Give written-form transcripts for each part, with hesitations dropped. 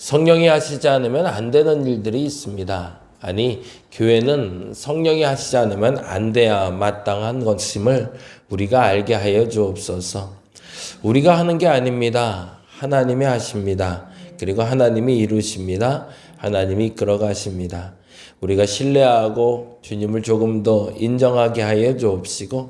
성령이 하시지 않으면 안 되는 일들이 있습니다. 아니, 교회는 성령이 하시지 않으면 안 돼야 마땅한 것임을 우리가 알게 하여 주옵소서. 우리가 하는 게 아닙니다. 하나님이 하십니다. 그리고 하나님이 이루십니다. 하나님이 이끌어 가십니다. 우리가 신뢰하고 주님을 조금 더 인정하게 하여 주옵시고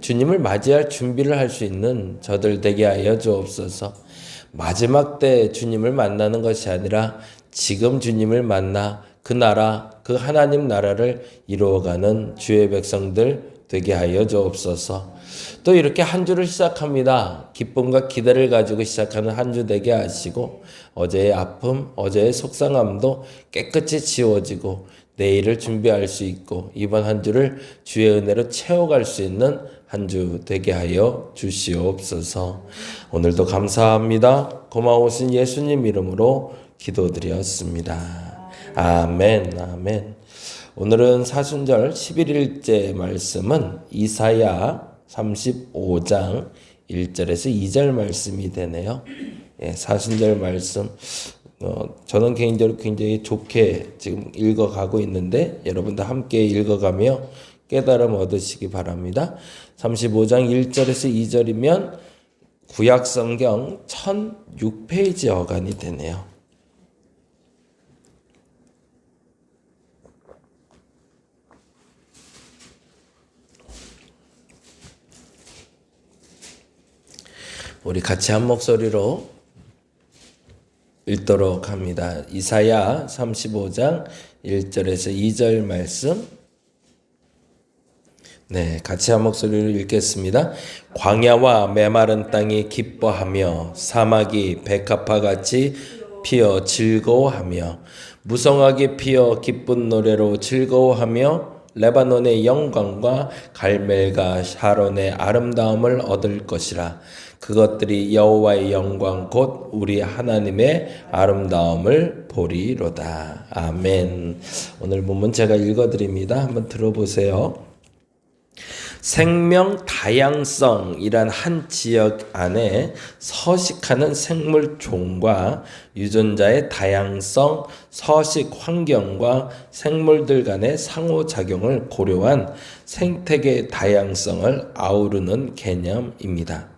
주님을 맞이할 준비를 할 수 있는 저들 되게 하여 주옵소서. 마지막 때 주님을 만나는 것이 아니라 지금 주님을 만나 그 나라, 그 하나님 나라를 이루어가는 주의 백성들 되게 하여 주옵소서. 또 이렇게 한 주를 시작합니다. 기쁨과 기대를 가지고 시작하는 한 주 되게 하시고 어제의 아픔, 어제의 속상함도 깨끗이 지워지고 내일을 준비할 수 있고 이번 한 주를 주의 은혜로 채워갈 수 있는 한 주 되게 하여 주시옵소서. 오늘도 감사합니다. 고마우신 예수님 이름으로 기도드렸습니다. 아멘, 아멘. 오늘은 사순절 11일째 말씀은 이사야 35장 1절에서 2절 말씀이 되네요. 사순절 말씀 저는 개인적으로 굉장히 좋게 지금 읽어가고 있는데 여러분도 함께 읽어가며 깨달음 얻으시기 바랍니다. 35장 1절에서 2절이면 구약성경 1006페이지 어간이 되네요. 우리 같이 한 목소리로 읽도록 합니다. 이사야 35장 1절에서 2절 말씀. 네, 같이 한 목소리로 읽겠습니다. 광야와 메마른 땅이 기뻐하며 사막이 백합화같이 피어 즐거워하며 무성하게 피어 기쁜 노래로 즐거워하며 레바논의 영광과 갈멜과 샤론의 아름다움을 얻을 것이라. 그것들이 여호와의 영광 곧 우리 하나님의 아름다움을 보리로다. 아멘. 오늘 본문 제가 읽어드립니다. 한번 들어보세요. 생명 다양성이란 한 지역 안에 서식하는 생물 종과 유전자의 다양성, 서식 환경과 생물들 간의 상호작용을 고려한 생태계 다양성을 아우르는 개념입니다.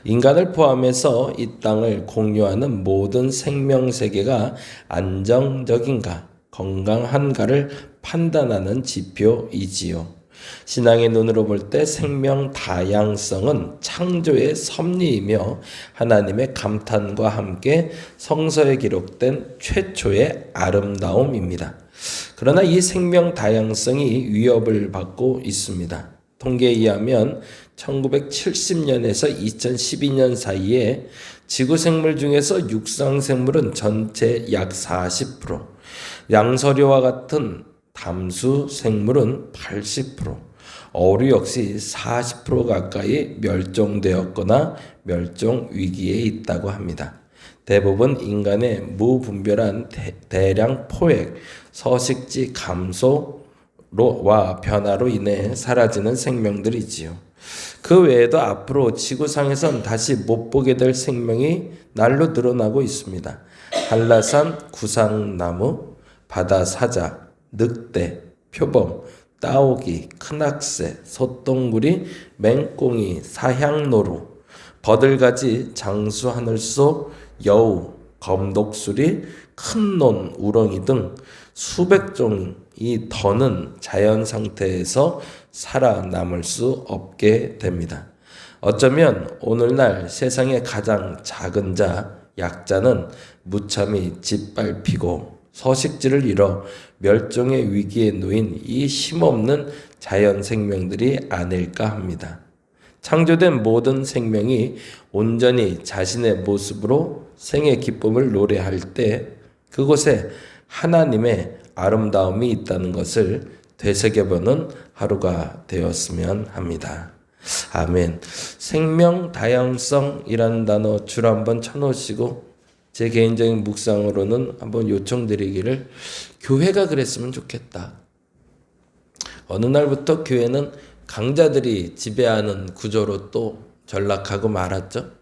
인간을 포함해서 이 땅을 공유하는 모든 생명세계가 안정적인가, 건강한가를 판단하는 지표이지요. 신앙의 눈으로 볼 때 생명 다양성은 창조의 섭리이며 하나님의 감탄과 함께 성서에 기록된 최초의 아름다움입니다. 그러나 이 생명 다양성이 위협을 받고 있습니다. 통계에 의하면 1970년에서 2012년 사이에 지구생물 중에서 육상생물은 전체 약 40%, 양서류와 같은 담수생물은 80%, 어류 역시 40% 가까이 멸종되었거나 멸종 위기에 있다고 합니다. 대부분 인간의 무분별한 대량 포획, 서식지 감소와 변화로 인해 사라지는 생명들이지요. 그 외에도 앞으로 지구상에선 다시 못 보게 될 생명이 날로 늘어나고 있습니다. 한라산 구상나무, 바다사자, 늑대, 표범, 따오기, 큰악새, 소똥구리, 맹꽁이, 사향노루, 버들가지, 장수하늘소, 여우, 검독수리, 큰논, 우렁이 등 수백 종이 더는 자연 상태에서 살아남을 수 없게 됩니다. 어쩌면 오늘날 세상의 가장 작은 자, 약자는 무참히 짓밟히고 서식지를 잃어 멸종의 위기에 놓인 이 힘없는 자연 생명들이 아닐까 합니다. 창조된 모든 생명이 온전히 자신의 모습으로 생의 기쁨을 노래할 때 그곳에 하나님의 아름다움이 있다는 것을 되새겨보는 하루가 되었으면 합니다. 아멘. 생명 다양성이라는 단어 줄 한번 쳐놓으시고 제 개인적인 묵상으로는 한번 요청드리기를 교회가 그랬으면 좋겠다. 어느 날부터 교회는 강자들이 지배하는 구조로 또 전락하고 말았죠.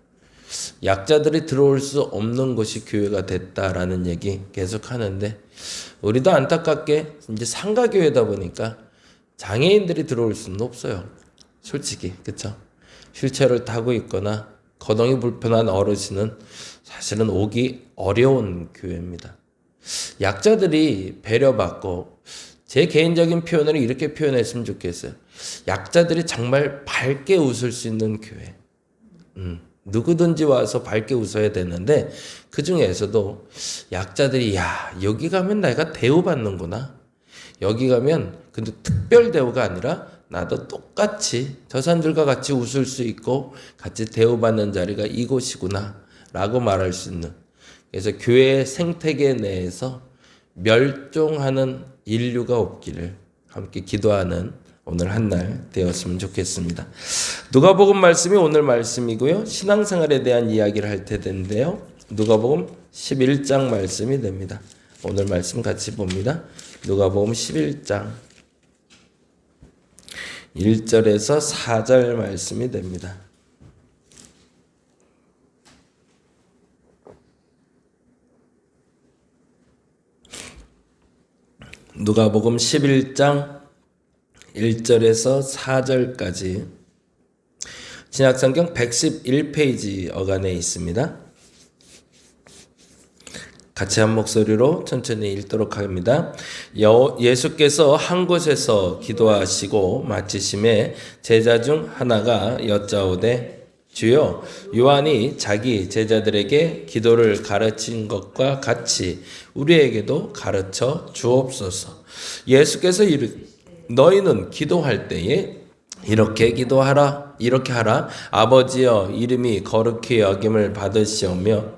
약자들이 들어올 수 없는 곳이 교회가 됐다라는 얘기 계속 하는데, 우리도 안타깝게 이제 상가교회다 보니까 장애인들이 들어올 수는 없어요. 솔직히. 그쵸? 휠체어를 타고 있거나 거동이 불편한 어르신은 사실은 오기 어려운 교회입니다. 약자들이 배려받고, 제 개인적인 표현을 이렇게 표현했으면 좋겠어요. 약자들이 정말 밝게 웃을 수 있는 교회. 누구든지 와서 밝게 웃어야 되는데, 그 중에서도 약자들이 여기 가면 내가 대우받는구나. 여기 가면 근데 특별 대우가 아니라 나도 똑같이 저 사람들과 같이 웃을 수 있고 같이 대우받는 자리가 이곳이구나 라고 말할 수 있는, 그래서 교회 생태계 내에서 멸종하는 인류가 없기를 함께 기도하는 오늘 한 날 되었으면 좋겠습니다. 누가복음 말씀이 오늘 말씀이고요. 신앙생활에 대한 이야기를 할 텐데요. 누가복음 11장 말씀이 됩니다. 오늘 말씀 같이 봅니다. 누가복음 11장 1절에서 4절 말씀이 됩니다. 누가복음 11장 1절에서 4절까지 신약성경 111페이지 어간에 있습니다. 같이 한 목소리로 천천히 읽도록 합니다. 예수께서 한 곳에서 기도하시고 마치심에 제자 중 하나가 여짜오되 주여, 요한이 자기 제자들에게 기도를 가르친 것과 같이 우리에게도 가르쳐 주옵소서. 예수께서 너희는 기도할 때에 이렇게 기도하라, 이렇게 하라. 아버지여, 이름이 거룩히 여김을 받으시오며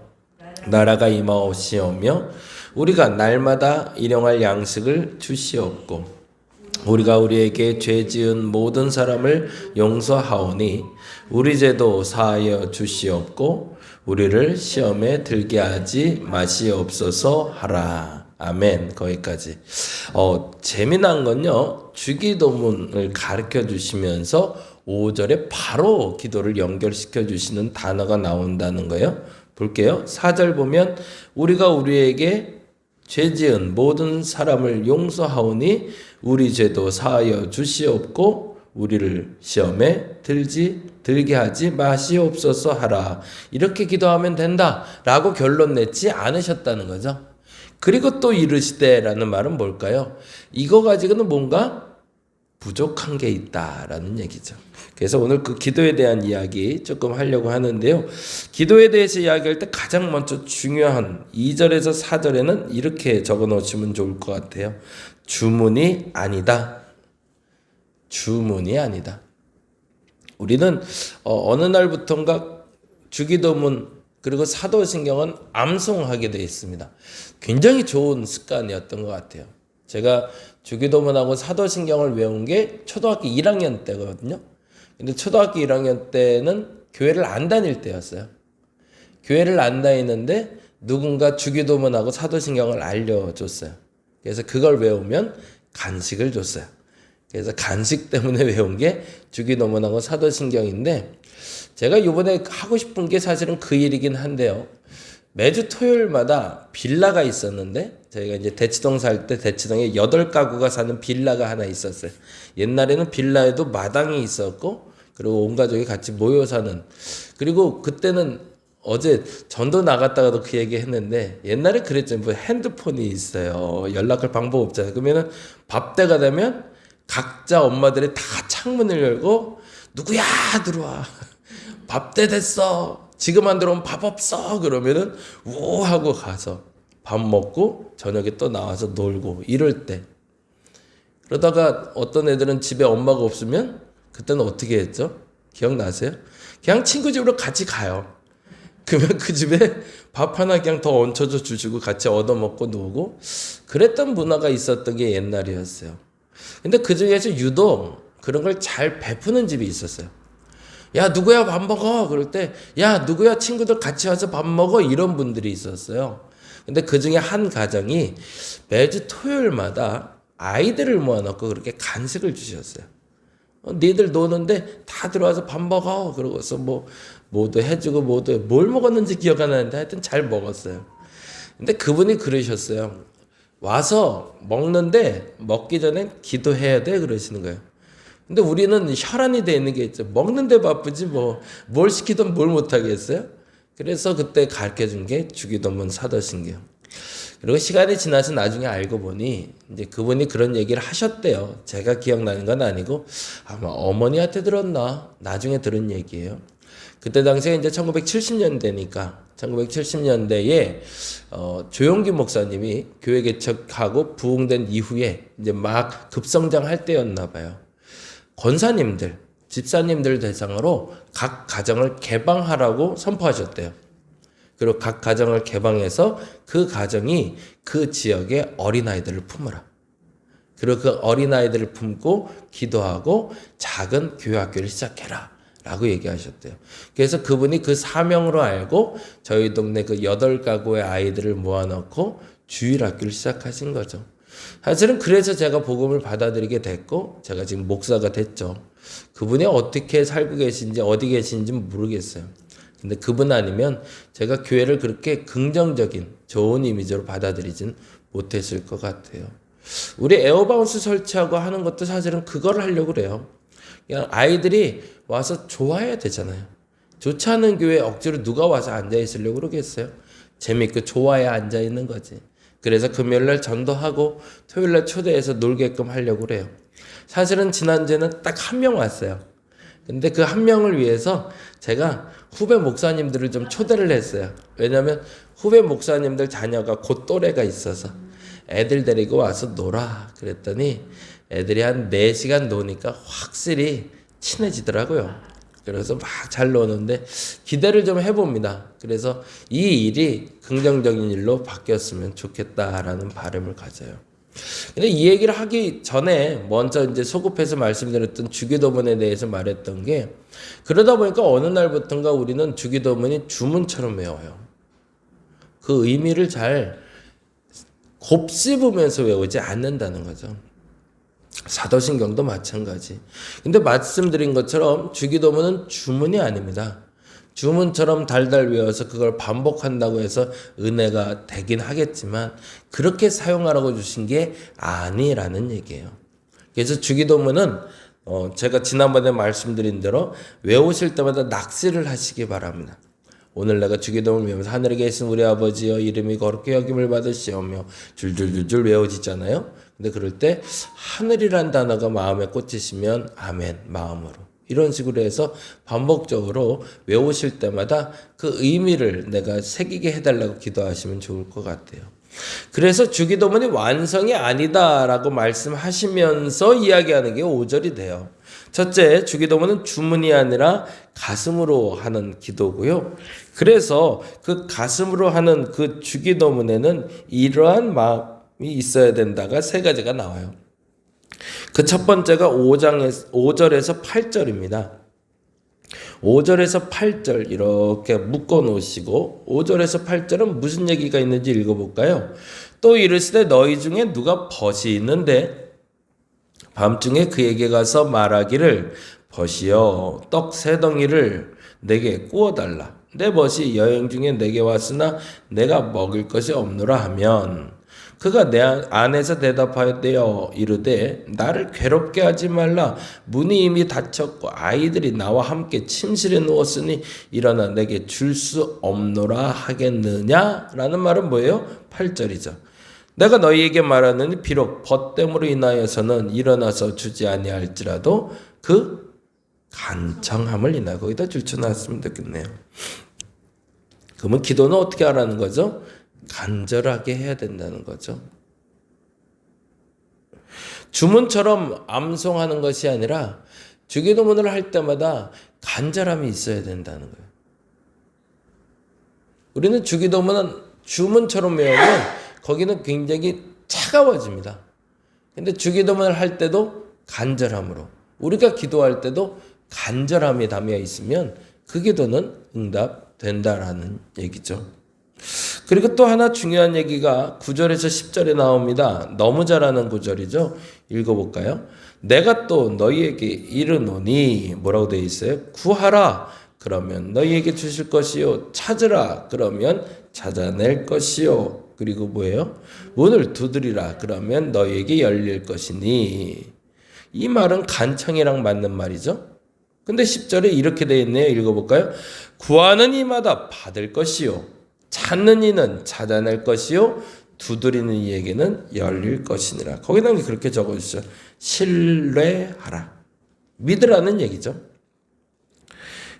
나라가 임하옵시오며 우리가 날마다 일용할 양식을 주시옵고 우리가 우리에게 죄 지은 모든 사람을 용서하오니 우리 죄도 사하여 주시옵고 우리를 시험에 들게 하지 마시옵소서 하라. 아멘. 거기까지. 재미난 건요, 주기도문을 가르쳐 주시면서 5절에 바로 기도를 연결시켜 주시는 단어가 나온다는 거예요. 볼게요. 4절 보면 우리가 우리에게 죄 지은 모든 사람을 용서하오니 우리 죄도 사하여 주시옵고 우리를 시험에 들게 하지 마시옵소서 하라. 이렇게 기도하면 된다라고 결론 냈지 않으셨다는 거죠. 그리고 또 이르시되라는 말은 뭘까요? 이거 가지고는 뭔가 부족한 게 있다라는 얘기죠. 그래서 오늘 그 기도에 대한 이야기 조금 하려고 하는데요. 기도에 대해서 이야기할 때 가장 먼저 중요한 2절에서 4절에는 이렇게 적어 놓으시면 좋을 것 같아요. 주문이 아니다. 주문이 아니다. 우리는 어느 날부턴가 주기도문 그리고 사도신경은 암송하게 되어 있습니다. 굉장히 좋은 습관이었던 것 같아요. 제가 주기도문하고 사도신경을 외운 게 초등학교 1학년 때거든요. 근데 초등학교 1학년 때는 교회를 안 다닐 때였어요. 교회를 안 다니는데 누군가 주기도문하고 사도신경을 알려줬어요. 그래서 그걸 외우면 간식을 줬어요. 그래서 간식 때문에 외운 게 주기도문하고 사도신경인데, 제가 이번에 하고 싶은 게 사실은 그 일이긴 한데요. 매주 토요일마다 빌라가 있었는데, 저희가 이제 대치동 살 때 대치동에 8가구가 사는 빌라가 하나 있었어요. 옛날에는 빌라에도 마당이 있었고, 그리고 온 가족이 같이 모여 사는. 그리고 그때는 어제 전도 나갔다가도 그 얘기 했는데, 옛날에 그랬잖아요. 뭐 핸드폰이 있어요. 연락할 방법 없잖아요. 그러면은 밥 때가 되면 각자 엄마들이 다 창문을 열고, 누구야 들어와. 밥 때 됐어. 지금 안 들어오면 밥 없어. 그러면은 우 하고 가서 밥 먹고 저녁에 또 나와서 놀고 이럴 때. 그러다가 어떤 애들은 집에 엄마가 없으면 그때는 어떻게 했죠? 기억나세요? 그냥 친구 집으로 같이 가요. 그러면 그 집에 밥 하나 그냥 더 얹혀져 주시고 같이 얻어먹고 놀고 그랬던 문화가 있었던 게 옛날이었어요. 근데 그 중에서 유독 그런 걸 잘 베푸는 집이 있었어요. 야, 누구야 밥 먹어? 그럴 때, 야, 누구야 친구들 같이 와서 밥 먹어? 이런 분들이 있었어요. 근데 그 중에 한 가정이 매주 토요일마다 아이들을 모아놓고 그렇게 간식을 주셨어요. 니들 노는데 다 들어와서 밥 먹어. 그러고서 뭐도 해주고 뭘 먹었는지 기억 안 나는데 하여튼 잘 먹었어요. 근데 그분이 그러셨어요. 와서 먹는데 먹기 전에 기도해야 돼 그러시는 거예요. 근데 우리는 혈안이 돼 있는 게 있죠. 먹는데 바쁘지 뭘 시키든 뭘 못하겠어요. 그래서 그때 가르쳐준 게 주기도문 사도신경. 그리고 시간이 지나서 나중에 알고 보니 이제 그분이 그런 얘기를 하셨대요. 제가 기억나는 건 아니고 아마 어머니한테 들었나 나중에 들은 얘기예요. 그때 당시에 이제 1970년대니까 1970년대에 조용기 목사님이 교회 개척하고 부흥된 이후에 이제 막 급성장할 때였나 봐요. 권사님들, 집사님들 대상으로 각 가정을 개방하라고 선포하셨대요. 그리고 각 가정을 개방해서 그 가정이 그 지역의 어린아이들을 품으라. 그리고 그 어린아이들을 품고 기도하고 작은 교회학교를 시작해라. 라고 얘기하셨대요. 그래서 그분이 그 사명으로 알고 저희 동네 그 8가구의 아이들을 모아놓고 주일학교를 시작하신 거죠. 사실은 그래서 제가 복음을 받아들이게 됐고 제가 지금 목사가 됐죠. 그분이 어떻게 살고 계신지 어디 계신지 모르겠어요. 근데 그분 아니면 제가 교회를 그렇게 긍정적인 좋은 이미지로 받아들이진 못했을 것 같아요. 우리 에어바운스 설치하고 하는 것도 사실은 그걸 하려고 그래요. 그냥 아이들이 와서 좋아해야 되잖아요. 좋지 않은 교회에 억지로 누가 와서 앉아있으려고 그러겠어요. 재밌고 좋아야 앉아있는 거지. 그래서 금요일날 전도하고 토요일날 초대해서 놀게끔 하려고 그래요. 사실은 지난주에는 딱 한 명 왔어요. 근데 그 한 명을 위해서 제가 후배 목사님들을 좀 초대를 했어요. 왜냐하면 후배 목사님들 자녀가 곧 또래가 있어서 애들 데리고 와서 놀아. 그랬더니 애들이 한 4시간 노니까 확실히 친해지더라고요. 그래서 막 잘 노는데 기대를 좀 해봅니다. 그래서 이 일이 긍정적인 일로 바뀌었으면 좋겠다라는 바람을 가져요. 근데 이 얘기를 하기 전에 먼저 이제 소급해서 말씀드렸던 주기도문에 대해서 말했던 게 그러다 보니까 어느 날부턴가 우리는 주기도문이 주문처럼 외워요. 그 의미를 잘 곱씹으면서 외우지 않는다는 거죠. 사도신경도 마찬가지. 근데 말씀드린 것처럼 주기도문은 주문이 아닙니다. 주문처럼 달달 외워서 그걸 반복한다고 해서 은혜가 되긴 하겠지만 그렇게 사용하라고 주신 게 아니라는 얘기예요. 그래서 주기도문은 제가 지난번에 말씀드린 대로 외우실 때마다 낚시를 하시기 바랍니다. 오늘 내가 주기도문을 외우면서 하늘에 계신 우리 아버지여 이름이 거룩히 여김을 받으시오며 줄줄줄줄 외워지잖아요. 근데 그럴 때 하늘이란 단어가 마음에 꽂히시면 아멘 마음으로 이런 식으로 해서 반복적으로 외우실 때마다 그 의미를 내가 새기게 해달라고 기도하시면 좋을 것 같아요. 그래서 주기도문이 완성이 아니다라고 말씀하시면서 이야기하는 게 5절이 돼요. 첫째, 주기도문은 주문이 아니라 가슴으로 하는 기도고요. 그래서 그 가슴으로 하는 그 주기도문에는 이러한 마음이 있어야 된다가 3가지가 나와요. 그 첫 번째가 5절에서 8절입니다. 5절에서 8절 이렇게 묶어 놓으시고 5절에서 8절은 무슨 얘기가 있는지 읽어볼까요? 또 이르시되 너희 중에 누가 벗이 있는데 밤중에 그에게 가서 말하기를 벗이여 떡 3덩이를 내게 구워달라. 내 벗이 여행 중에 내게 왔으나 내가 먹을 것이 없노라 하면 그가 내 안에서 대답하였대요. 이르되 나를 괴롭게 하지 말라. 문이 이미 닫혔고 아이들이 나와 함께 침실에 누웠으니 일어나 내게 줄 수 없노라 하겠느냐? 라는 말은 뭐예요? 8절이죠. 내가 너희에게 말하느니 비록 벗됨으로 인하여서는 일어나서 주지 아니할지라도 그 간청함을 인하여 거기다 줄쳐놨으면 좋겠네요. 그러면 기도는 어떻게 하라는 거죠? 간절하게 해야 된다는 거죠. 주문처럼 암송하는 것이 아니라 주기도문을 할 때마다 간절함이 있어야 된다는 거예요. 우리는 주기도문은 주문처럼 외우면 거기는 굉장히 차가워집니다. 근데 주기도문을 할 때도 간절함으로 우리가 기도할 때도 간절함이 담겨 있으면 그 기도는 응답된다라는 얘기죠. 그리고 또 하나 중요한 얘기가 9절에서 10절에 나옵니다. 너무 잘하는 구절이죠. 읽어볼까요? 내가 또 너희에게 이르노니 뭐라고 되어 있어요? 구하라 그러면 너희에게 주실 것이요, 찾으라 그러면 찾아낼 것이요, 그리고 뭐예요? 문을 두드리라 그러면 너희에게 열릴 것이니. 이 말은 간청이랑 맞는 말이죠. 근데 10절에 이렇게 되어 있네요. 읽어볼까요? 구하는 이마다 받을 것이요, 찾는 이는 찾아낼 것이요, 두드리는 이에게는 열릴 것이니라. 거기다 그렇게 적어주죠. 신뢰하라. 믿으라는 얘기죠.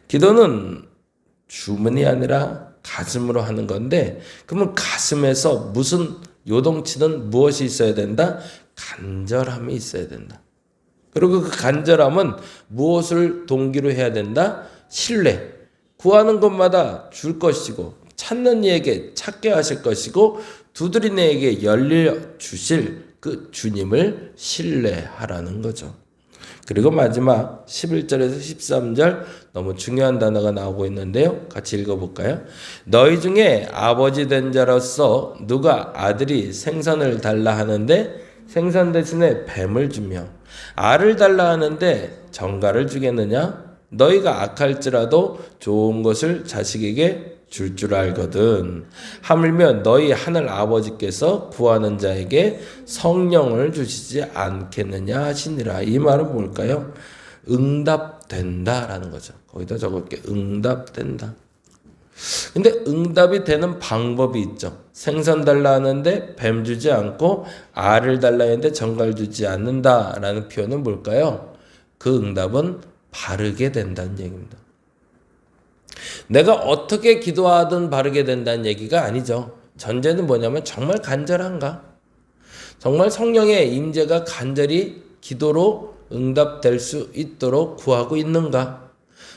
기도는 주문이 아니라 가슴으로 하는 건데, 그러면 가슴에서 무슨 요동치는 무엇이 있어야 된다? 간절함이 있어야 된다. 그리고 그 간절함은 무엇을 동기로 해야 된다? 신뢰. 구하는 것마다 줄 것이고, 찾는 이에게 찾게 하실 것이고, 두드리는 이에게 열려 주실 그 주님을 신뢰하라는 거죠. 그리고 마지막 11절에서 13절 너무 중요한 단어가 나오고 있는데요. 같이 읽어볼까요? 너희 중에 아버지 된 자로서 누가 아들이 생선을 달라 하는데 생선 대신에 뱀을 주며 알을 달라 하는데 정갈을 주겠느냐? 너희가 악할지라도 좋은 것을 자식에게 줄 알거든. 하물며 너희 하늘 아버지께서 구하는 자에게 성령을 주시지 않겠느냐 하시니라. 이 말은 뭘까요? 응답된다라는 거죠. 거기다 적을게. 응답된다. 근데 응답이 되는 방법이 있죠. 생선 달라 하는데 뱀 주지 않고 알을 달라 했는데 정갈 주지 않는다라는 표현은 뭘까요? 그 응답은 바르게 된다는 얘기입니다. 내가 어떻게 기도하든 바르게 된다는 얘기가 아니죠. 전제는 뭐냐면 정말 간절한가? 정말 성령의 임재가 간절히 기도로 응답될 수 있도록 구하고 있는가?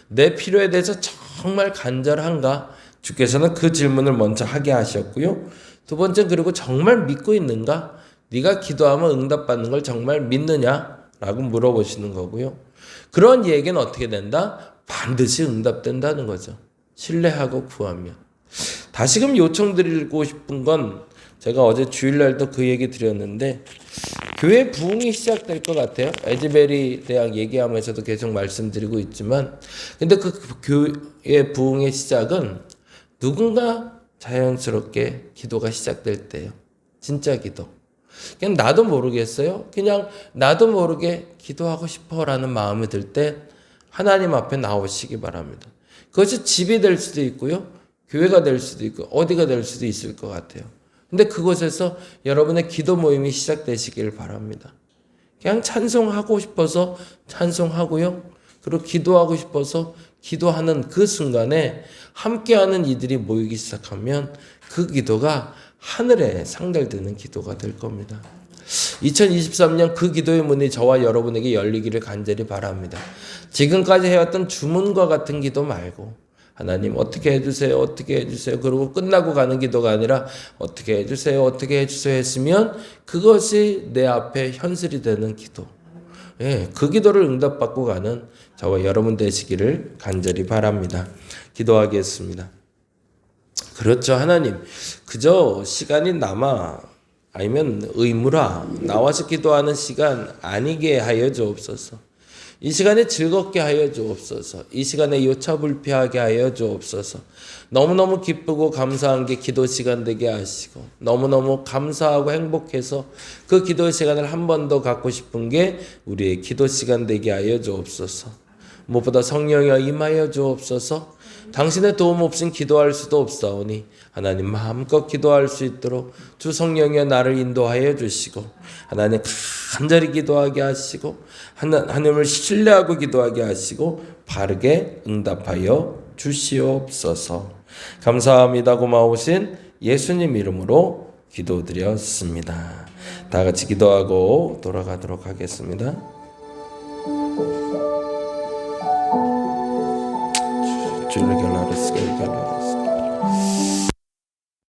내 필요에 대해서 정말 간절한가? 주께서는 그 질문을 먼저 하게 하셨고요. 두 번째, 그리고 정말 믿고 있는가? 네가 기도하면 응답받는 걸 정말 믿느냐? 라고 물어보시는 거고요. 그런 얘기는 어떻게 된다? 반드시 응답된다는 거죠. 신뢰하고 구하면. 다시금 요청드리고 싶은 건, 제가 어제 주일날도 그 얘기 드렸는데 교회 부흥이 시작될 것 같아요. 에즈베리 대학 얘기하면서도 계속 말씀드리고 있지만, 근데 그 교회 부흥의 시작은 누군가 자연스럽게 기도가 시작될 때예요. 진짜 기도. 그냥 나도 모르겠어요. 그냥 나도 모르게 기도하고 싶어라는 마음이 들 때 하나님 앞에 나오시기 바랍니다. 그것이 집이 될 수도 있고요. 교회가 될 수도 있고 어디가 될 수도 있을 것 같아요. 근데 그곳에서 여러분의 기도 모임이 시작되시길 바랍니다. 그냥 찬송하고 싶어서 찬송하고요. 그리고 기도하고 싶어서 기도하는 그 순간에 함께하는 이들이 모이기 시작하면 그 기도가 하늘에 상달되는 기도가 될 겁니다. 2023년 그 기도의 문이 저와 여러분에게 열리기를 간절히 바랍니다. 지금까지 해왔던 주문과 같은 기도 말고 하나님 어떻게 해주세요, 어떻게 해주세요, 그리고 끝나고 가는 기도가 아니라 어떻게 해주세요, 어떻게 해주세요 했으면 그것이 내 앞에 현실이 되는 기도, 그 기도를 응답받고 가는 저와 여러분 되시기를 간절히 바랍니다. 기도하겠습니다. 그렇죠. 하나님, 그저 시간이 남아 아니면 의무라 나와서 기도하는 시간 아니게 하여 주옵소서. 이 시간에 즐겁게 하여 주옵소서. 이 시간에 요차불피하게 하여 주옵소서. 너무너무 기쁘고 감사한 게 기도 시간 되게 하시고, 너무너무 감사하고 행복해서 그 기도 시간을 한 번 더 갖고 싶은 게 우리의 기도 시간 되게 하여 주옵소서. 무엇보다 성령이여 임하여 주옵소서. 당신의 도움 없인 기도할 수도 없사오니 하나님 마음껏 기도할 수 있도록 주 성령이여 나를 인도하여 주시고, 하나님 간절히 기도하게 하시고, 하나님을 신뢰하고 기도하게 하시고 바르게 응답하여 주시옵소서. 감사합니다. 고마우신 예수님 이름으로 기도드렸습니다. 다 같이 기도하고 돌아가도록 하겠습니다. 주를 결라르스